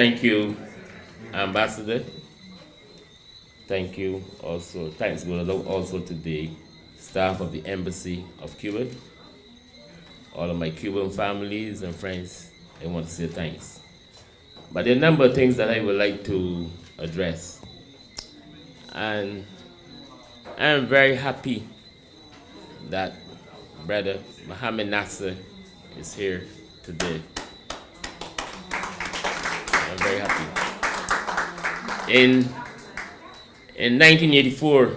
Thank you, Ambassador. Thank you also. Thanks go along also to the staff of the Embassy of Cuba, all of my Cuban families and friends. I want to say thanks. But there are a number of things that I would like to address. And I'm very happy that Brother Mohammed Nasser is here today. I'm very happy. In 1984,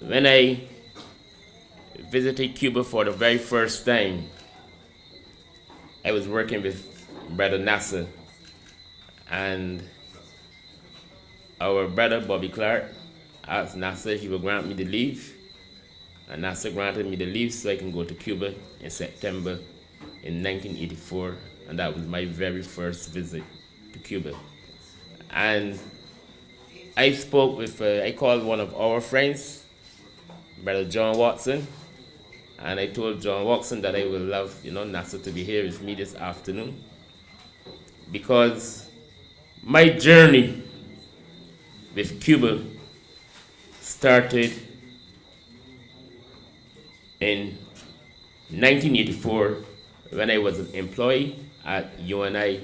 when I visited Cuba for the very first time, I was working with Brother Nasser and our brother Bobby Clark asked Nasser if he would grant me the leave, and Nasser granted me the leave so I can go to Cuba in September in 1984, and that was my very first visit to Cuba. And I spoke with, I called one of our friends, Brother John Watson, and I told John Watson that I would love, Nasser to be here with me this afternoon, because my journey with Cuba started in 1984 when I was an employee at UNI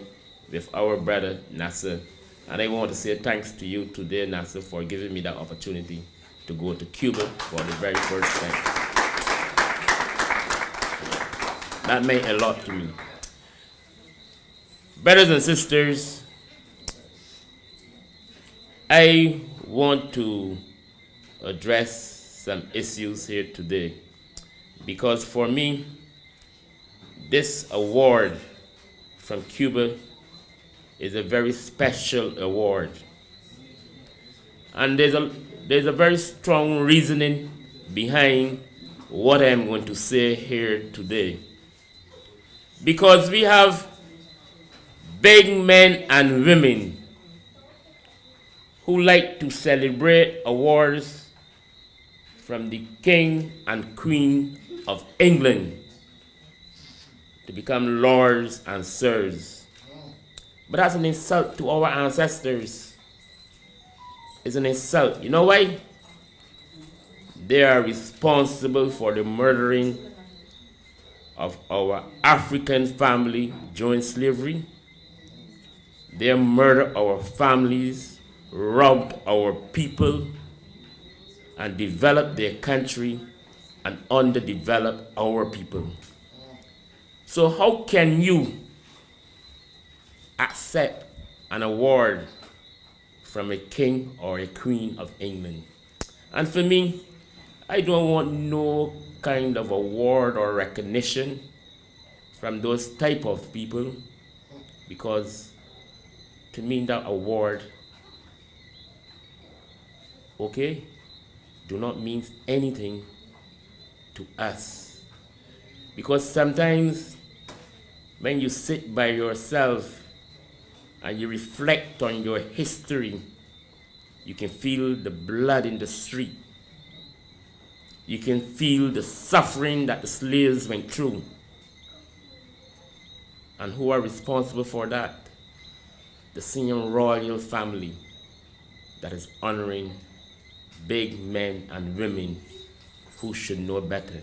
with our brother Nasser. And I want to say thanks to you today, Nasser, for giving me that opportunity to go to Cuba for the very first time. That meant a lot to me. Brothers and sisters, I want to address some issues here today because for me, this award from Cuba is a very special award. And there's a very strong reasoning behind what I'm going to say here today. Because we have big men and women who like to celebrate awards from the King and Queen of England to become lords and sirs. But that's an insult to our ancestors. It's an insult. You know why? They are responsible for the murdering of our African family during slavery. They murdered our families, robbed our people, and developed their country and underdeveloped our people. So how can you accept an award from a king or a queen of England? And for me, I don't want no kind of award or recognition from those type of people, because to me that award, okay, do not mean anything to us. Because sometimes when you sit by yourself and you reflect on your history, you can feel the blood in the street. You can feel the suffering that the slaves went through. And who are responsible for that? The senior royal family that is honoring big men and women who should know better.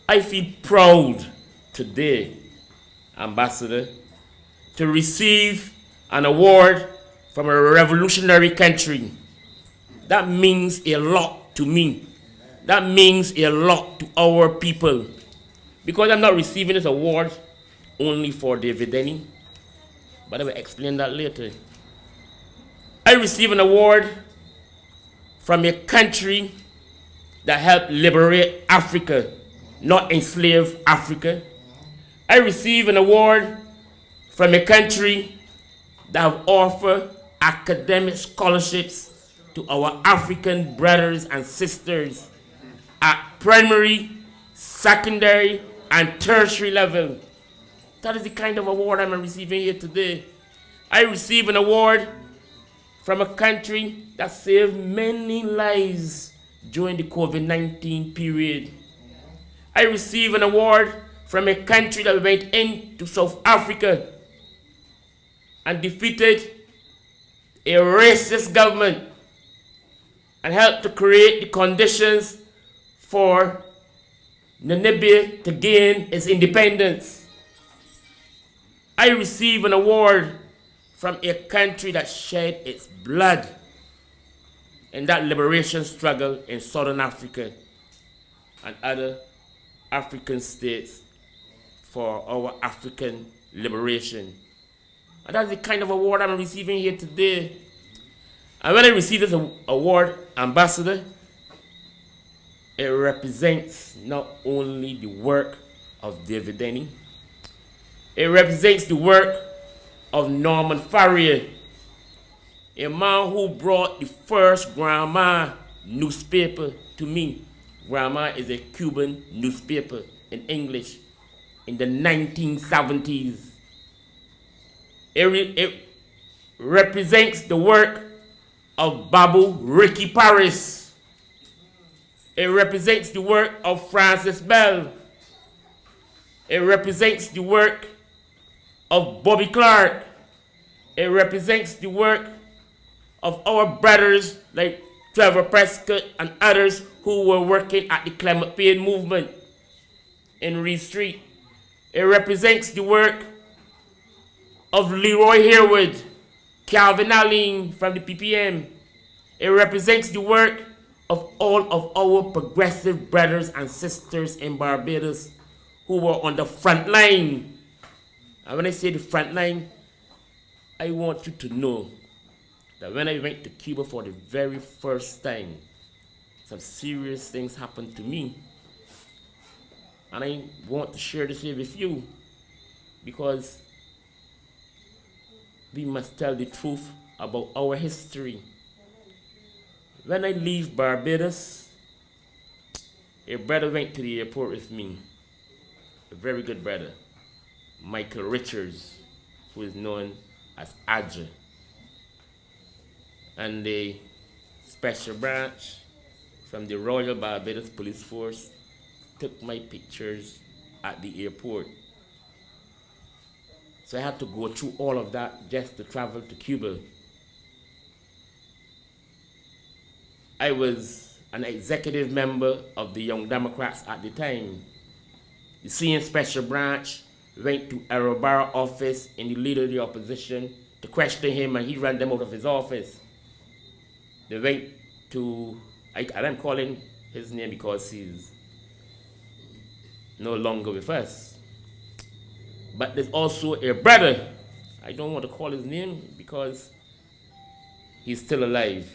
I feel proud today, Ambassador, to receive an award from a revolutionary country. That means a lot to me. That means a lot to our people. Because I'm not receiving this award only for David Denny, but I will explain that later. I receive an award from a country that helped liberate Africa, not enslave Africa. I receive an award from a country that have offered academic scholarships to our African brothers and sisters at primary, secondary, and tertiary level. That is the kind of award I'm receiving here today. I receive an award from a country that saved many lives during the COVID-19 period. I receive an award from a country that went into South Africa and defeated a racist government and helped to create the conditions for Namibia to gain its independence. I received an award from a country that shed its blood in that liberation struggle in Southern Africa and other African states for our African liberation. And that's the kind of award I'm receiving here today. And when I receive this award, Ambassador, it represents not only the work of David Denny, it represents the work of Norman Farrier, a man who brought the first Grandma newspaper to me. Grandma is a Cuban newspaper in English in the 1970s. It represents the work of Babu Ricky Paris. It represents the work of Francis Bell. It represents the work of Bobby Clark. It represents the work of our brothers like Trevor Prescott and others who were working at the climate pain movement in Reed Street. It represents the work of Leroy Harewood, Calvin Allen from the PPM. It represents the work of all of our progressive brothers and sisters in Barbados who were on the front line. And when I say the front line, I want you to know that when I went to Cuba for the very first time, some serious things happened to me. And I want to share this here with you because we must tell the truth about our history. When I leave Barbados, a brother went to the airport with me, a very good brother, Michael Richards, who is known as Adja. And the special branch from the Royal Barbados Police Force took my pictures at the airport. So I had to go through all of that just to travel to Cuba. I was an executive member of the Young Democrats at the time. The senior special branch went to Arabara office in the leader of the opposition to question him, and he ran them out of his office. They went to, I'm calling his name because he's no longer with us. But there's also a brother, I don't want to call his name because he's still alive.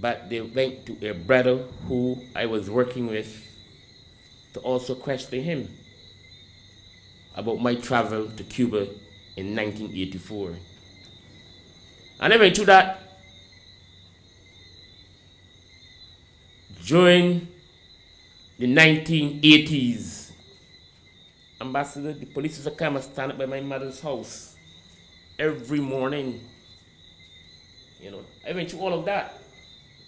But they went to a brother who I was working with to also question him about my travel to Cuba in 1984. And I went through that during the 1980s. Ambassador, the police used to come and stand up by my mother's house every morning. You know, I went through all of that,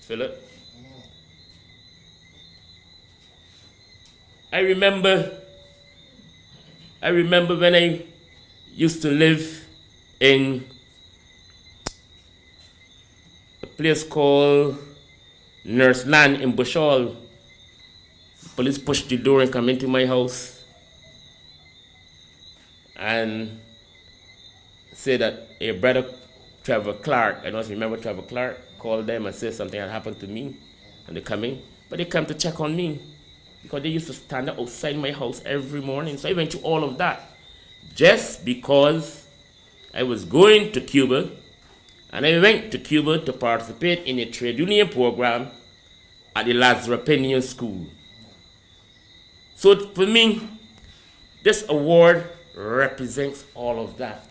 Philip. I remember when I used to live in a place called Nurseland in Bushall. Police pushed the door and come into my house and said that a brother, Trevor Clark, I don't know if you remember Trevor Clark, called them and said something had happened to me, and they come in, but they come to check on me because they used to stand outside my house every morning. So I went through all of that just because I was going to Cuba, and I went to Cuba to participate in a trade union program at the Lazarus Pinion School. So for me, this award represents all of that.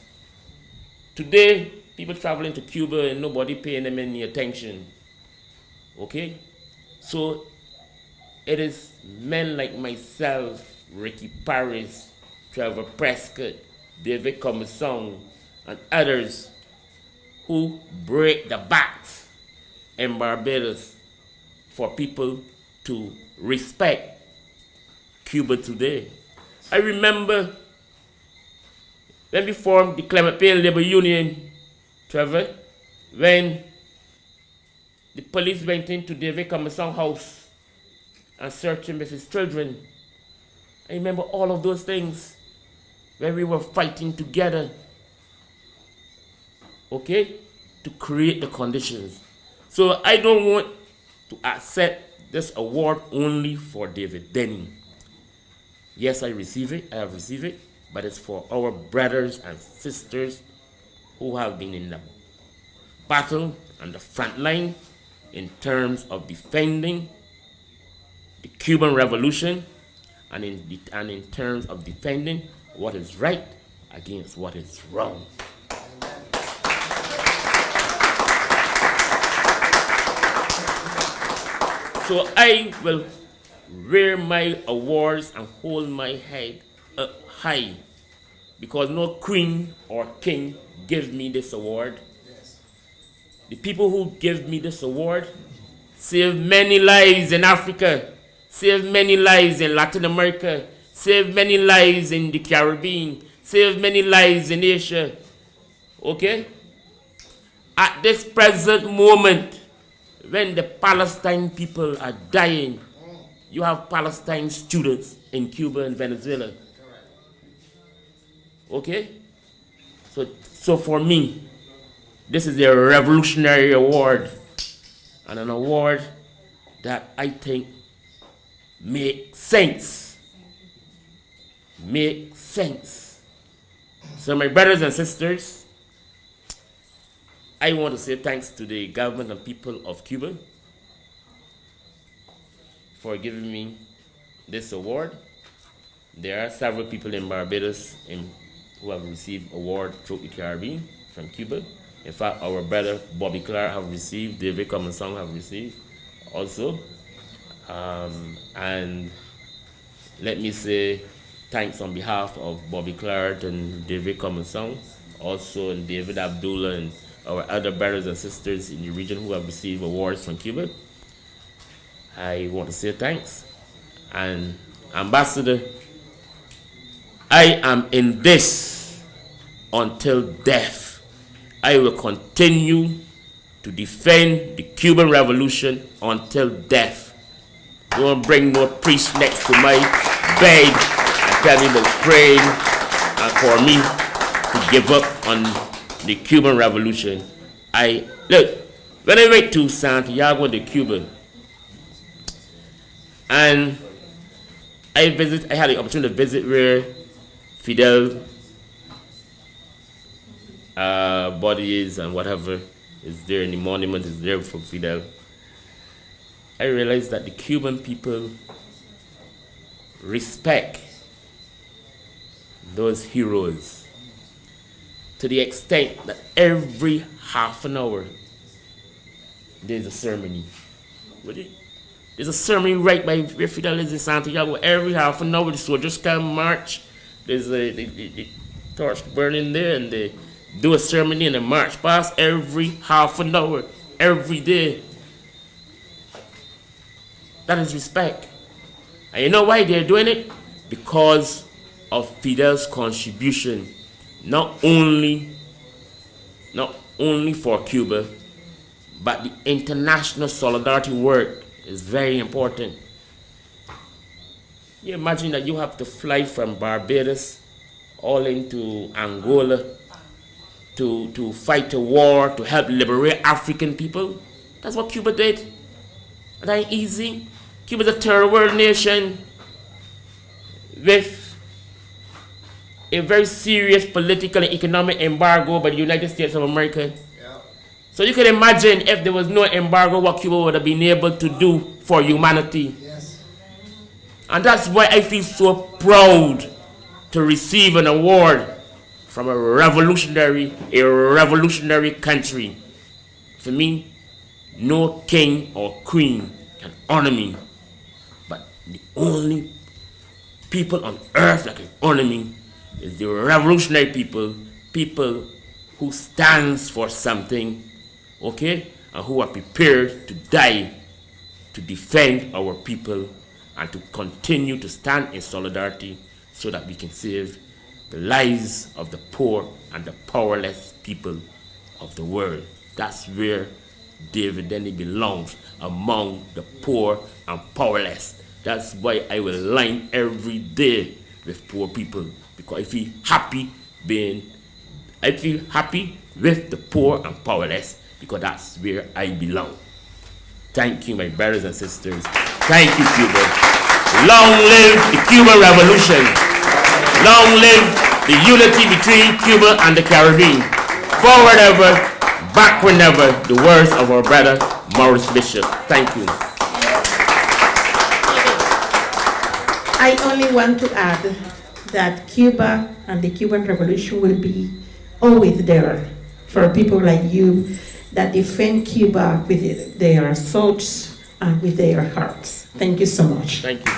Today, people traveling to Cuba and nobody paying them any attention. Okay? So it is men like myself, Ricky Paris, Trevor Prescott, David Commisson, and others who break the backs in Barbados for people to respect Cuba today. I remember when we formed the Clement Payne Labor Union, Trevor, when the police went into David Commerson's house and searched him with his children. I remember all of those things when we were fighting together, okay, to create the conditions. So I don't want to accept this award only for David Denny. Yes, I have received it, but it's for our brothers and sisters who have been in the battle and the front line in terms of defending the Cuban Revolution and in terms of defending what is right against what is wrong. So I will wear my awards and hold my head up high, because no queen or king gives me this award. The people who give me this award saved many lives in Africa, saved many lives in Latin America, saved many lives in the Caribbean, saved many lives in Asia. Okay? At this present moment, when the Palestine people are dying, you have Palestine students in Cuba and Venezuela. Okay? So for me, this is a revolutionary award, and an award that I think makes sense. Makes sense. So my brothers and sisters, I want to say thanks to the government and people of Cuba for giving me this award. There are several people in Barbados who have received awards through the Caribbean from Cuba. In fact, our brother Bobby Clark have received, David Commerson have received also. And let me say thanks on behalf of Bobby Clark and David Commerson, also and David Abdullah and our other brothers and sisters in the region who have received awards from Cuba. I want to say thanks. And Ambassador, I am in this until death. I will continue to defend the Cuban Revolution until death. Don't bring no priest next to my bed and tell me about praying and for me to give up on the Cuban Revolution. Look, when I went to Santiago de Cuba, and I had the opportunity to visit where Fidel body is and whatever is there, and the monument is there for Fidel. I realized that the Cuban people respect those heroes to the extent that every half an hour there's a ceremony. There's a ceremony right by where Fidel is in Santiago. Every half an hour the soldiers come march. There's the torch burning there, and they do a ceremony and a march past every half an hour, every day. That is respect. And you know why they're doing it? Because of Fidel's contribution, not only for Cuba, but the international solidarity work is very important. You imagine that you have to fly from Barbados all into Angola to fight a war to help liberate African people. That's what Cuba did. That ain't easy. Cuba's a third world nation with a very serious political and economic embargo by the United States of America. Yeah. So you can imagine if there was no embargo, what Cuba would have been able to do for humanity. Yes. And that's why I feel so proud to receive an award from a revolutionary country. For me, no king or queen can honor me, but the only people on earth that can honor me is the revolutionary people who stands for something, okay, and who are prepared to die to defend our people and to continue to stand in solidarity so that we can save the lives of the poor and the powerless people of the world. That's where David Denny belongs, among the poor and powerless. That's why I will line every day with poor people, because I feel happy with the poor and powerless, because that's where I belong. Thank you, my brothers and sisters. Thank you, Cuba. Long live the Cuban Revolution. Long live the unity between Cuba and the Caribbean. Forward ever, backward never, the words of our brother Maurice Bishop. Thank you. I only want to add that Cuba and the Cuban Revolution will be always there for people like you that defend Cuba with their souls and with their hearts. Thank you so much. Thank you.